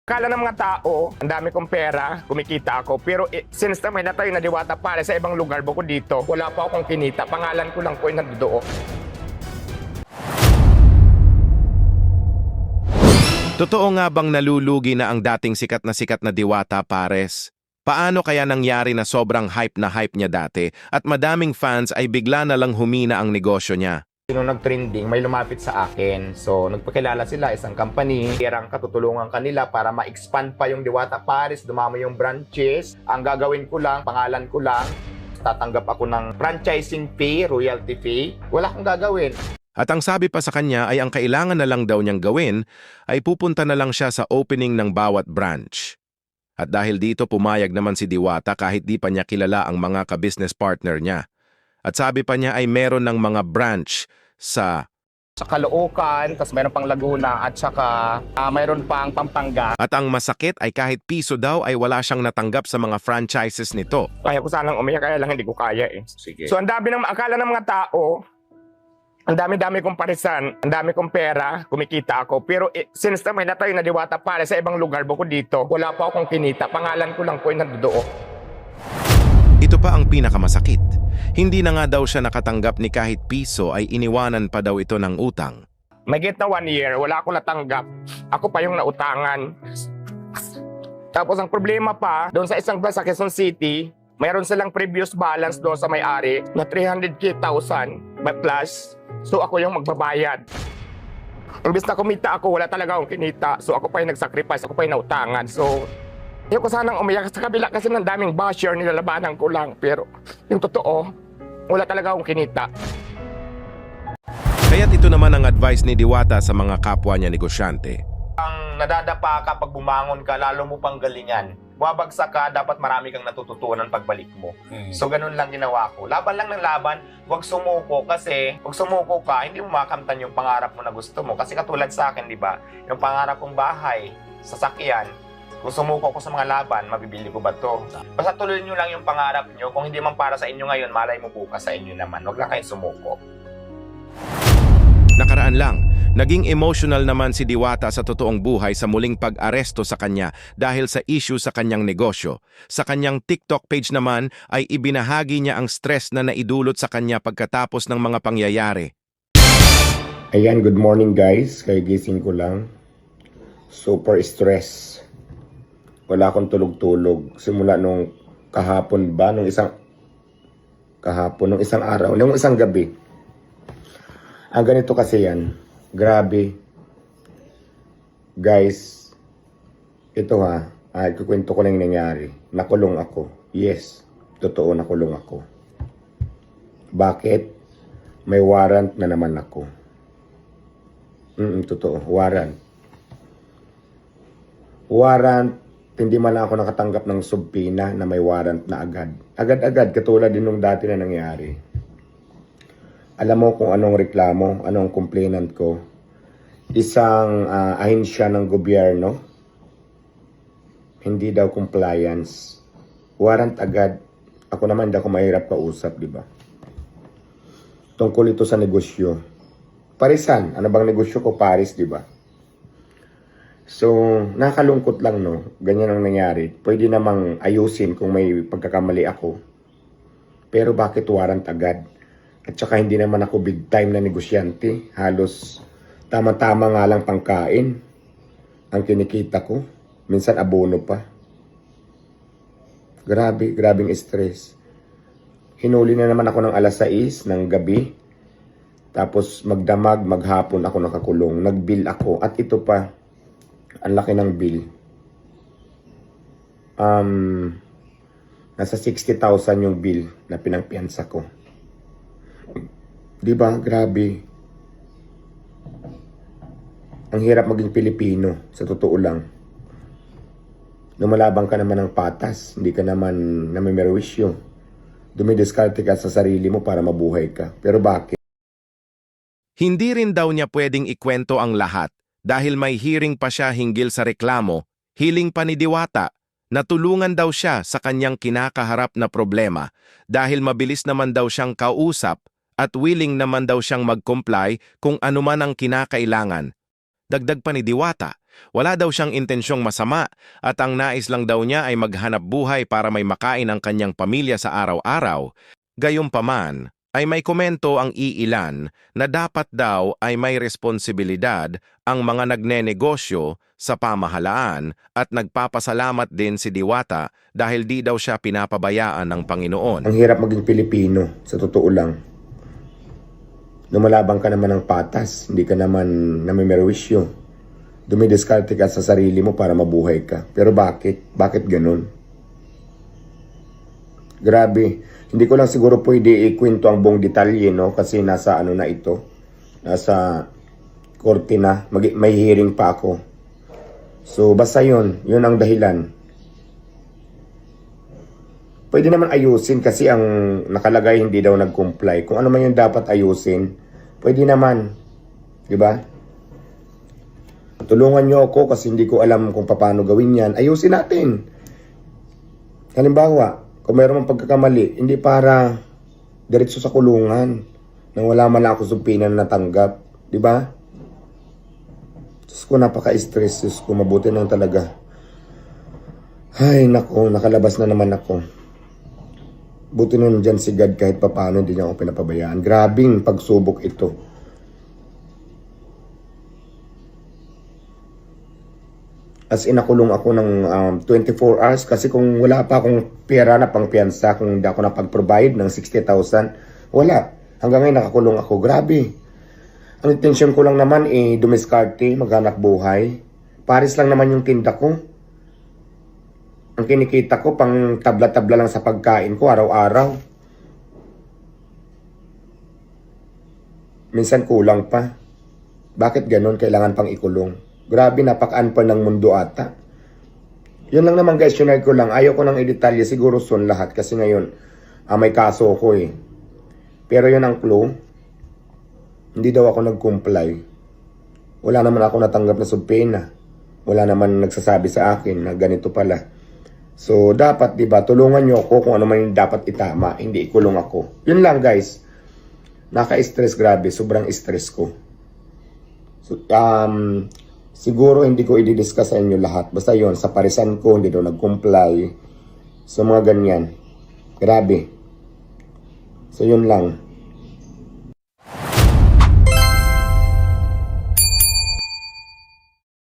Akala ng mga tao, ang dami kong pera, kumikita ako. Pero since na may natayo na Diwata Palace sa ibang lugar bukod dito, wala pa akong kinita. Pangalan ko lang po yung nandoon. Totoo nga bang nalulugi na ang dating sikat na Diwata Pares? Paano kaya nangyari na sobrang hype na hype niya dati at madaming fans ay bigla na lang humina ang negosyo niya? Nung nag-trending, may lumapit sa akin. So, nagpakilala sila, isang company. Pirang katutulungan kanila para ma-expand pa yung Diwata Paris, dumami yung branches. Ang gagawin ko lang, pangalan ko lang, tatanggap ako ng franchising fee, royalty fee. Wala akong gagawin. At ang sabi pa sa kanya ay ang kailangan na lang daw niyang gawin ay pupunta na lang siya sa opening ng bawat branch. At dahil dito pumayag naman si Diwata kahit di pa niya kilala ang mga ka-business partner niya. At sabi pa niya ay meron ng mga branch sa Caloocan, tapos mayroon pang Laguna, at saka mayroon pang Pampanga. at ang masakit ay kahit piso daw ay wala siyang natanggap sa mga franchises nito. Kaya ko sanang umiyak, kaya lang hindi ko kaya eh. Sige. So, ang dami ng akala ng mga tao, ang dami-dami kong parisan, ang dami kong pera, kumikita ako. Pero since na may natayo na Diwata Palace sa ibang lugar bukod dito, wala pa akong kinita. Pangalan ko lang po yung nandoon. Ito pa ang pinakamasakit. Hindi na nga daw siya nakatanggap ni kahit piso ay iniwanan pa daw ito ng utang. Mahigit na 1 year, wala akong natanggap. Ako pa yung nautangan. Tapos ang problema pa, doon sa isang bansa sa Quezon City, mayroon silang previous balance doon sa may-ari na 300,000 plus. So ako yung magbabayad. Imbis na kumita ako, wala talaga akong kinita. So ako pa yung nagsacrifice, ako pa yung nautangan. So yung ko sanang umiyak sa kabila kasi ng daming basher, nilalabanan ko lang. Pero yung totoo, wala talaga akong kinita. Kaya't ito naman ang advice ni Diwata sa mga kapwa niya negosyante. Ang nadadapa ka pag bumangon ka, lalo mo pang galingan. Bumabagsak ka, dapat marami kang natututunan pagbalik mo. So ganun lang ginawa ko. Laban lang ng laban, huwag sumuko kasi pag sumuko ka, hindi mo makamtan yung pangarap mo na gusto mo. Kasi katulad sa akin, di ba? Yung pangarap kong bahay, sasakyan, kung sumuko ko sa mga laban, mabibili ko ba to? Basta tuloy nyo lang yung pangarap nyo. Kung hindi man para sa inyo ngayon, malay mo bukas sa inyo naman. Huwag lang kayo sumuko. Nakaraan lang, naging emotional naman si Diwata sa totoong buhay sa muling pag-aresto sa kanya dahil sa issue sa kanyang negosyo. Sa kanyang TikTok page naman ay ibinahagi niya ang stress na naidulot sa kanya pagkatapos ng mga pangyayari. Ayan, good morning guys. Kagising ko lang. Super stress. Wala akong tulog-tulog. Simula nung kahapon ba? Nung isang araw. Nung isang gabi. Ang ganito kasi yan. Grabe. Guys, ito ha. Ikukwento ko lang yung nangyari. Nakulong ako. Yes, totoo nakulong ako. Bakit? May warrant na naman ako. Totoo, warrant. Warrant, hindi man lang ako nakatanggap ng subpoena na may warrant na agad. Agad-agad, katulad din nung dati na nangyari. Alam mo kung anong reklamo, anong complainant ko? Isang ahensya ng gobyerno. Hindi daw compliance. Warrant agad. Ako naman hindi ako mahirap kausap, di ba? Tungkol ito sa negosyo. Parisan, ano bang negosyo ko? Paris, di ba? So, nakalungkot lang, no? Ganyan ang nangyari. Pwede namang ayusin kung may pagkakamali ako. Pero bakit warrant agad? At saka hindi naman ako big time na negosyante. Halos tama-tama nga lang pangkain ang kinikita ko. Minsan abono pa. Grabing stress. Hinuli na naman ako ng alas 6 ng gabi. Tapos magdamag, maghapon ako nakakulong. Nag-bill ako. At ito pa, ang laki ng bill. Nasa 60,000 yung bill na pinangpiyansa ko. Diba? Grabe. Ang hirap maging Pilipino, sa totoo lang. Lumalabang ka naman ng patas, hindi ka naman namimerwisyo. Dumidiskarte ka sa sarili mo para mabuhay ka. Pero bakit? Hindi rin daw niya pwedeng ikwento ang lahat dahil may hearing pa siya hinggil sa reklamo, hiling pa ni Diwata na tulungan daw siya sa kanyang kinakaharap na problema dahil mabilis naman daw siyang kausap at willing naman daw siyang mag-comply kung anuman ang kinakailangan. Dagdag pa ni Diwata, Wala daw siyang intensyong masama at ang nais lang daw niya ay maghanap buhay para may makain ang kanyang pamilya sa araw-araw. Gayunpaman, ay may komento ang iilan na dapat daw ay may responsibilidad ang mga nagnenegosyo sa pamahalaan at nagpapasalamat din si Diwata dahil di daw siya pinapabayaan ng Panginoon. Ang hirap maging Pilipino, sa totoo lang. Lumalabang ka naman ng patas, hindi ka naman namimerwisyo. Dumidiskarte ka sa sarili mo para mabuhay ka. Pero bakit? Bakit ganun? Grabe. Hindi ko lang siguro pwede ikwento ang buong detalye, no? Kasi nasa ano na ito. Nasa korte na. May hearing pa ako. So, basta yun. Yun ang dahilan. Pwede naman ayusin kasi ang nakalagay hindi daw nag-comply. Kung ano man yung dapat ayusin, pwede naman. Diba? Tulungan nyo ako kasi hindi ko alam kung paano gawin yan. Ayusin natin. Halimbawa, kung mayroon mang pagkakamali, hindi para diretso sa kulungan nang wala man lang ako sumpinan na natanggap. Diba? Diyos ko, napaka-stress. Diyos ko, mabuti na talaga. Ay, nako, nakalabas na naman ako. Buti na dyan si God kahit papaano hindi niya ako pinapabayaan. Grabing pagsubok ito. As in, nakulong ako ng 24 hours kasi kung wala pa akong pera na pang piyansa, kung hindi ako napag-provide ng 60,000, wala. Hanggang ngayon nakakulong ako. Grabe. Ang intention ko lang naman dumiskarte, maghanap buhay. Paris lang naman yung tinda ko. Ang kinikita ko pang tabla-tabla lang sa pagkain ko araw-araw. Minsan kulang pa. Bakit ganun? Kailangan pang ikulong. Grabe, napaka-unfair ng mundo ata. Yun lang naman guys, yun ko lang. Ayaw ko nang i-detalye, siguro soon lahat. Kasi ngayon, may kaso ko eh. Pero yun ang clue. Hindi daw ako nag-comply. Wala naman ako natanggap na subpena. Wala naman nagsasabi sa akin na ganito pala. So, dapat, diba, tulungan nyo ako kung ano man yung dapat itama. Hindi ikulong ako. Yun lang guys. Naka-stress, grabe. Sobrang stress ko. So, siguro hindi ko i-discuss sa inyo lahat. Basta yon sa parisan ko, hindi daw nag-comply. So, mga ganyan. Grabe. So, yun lang.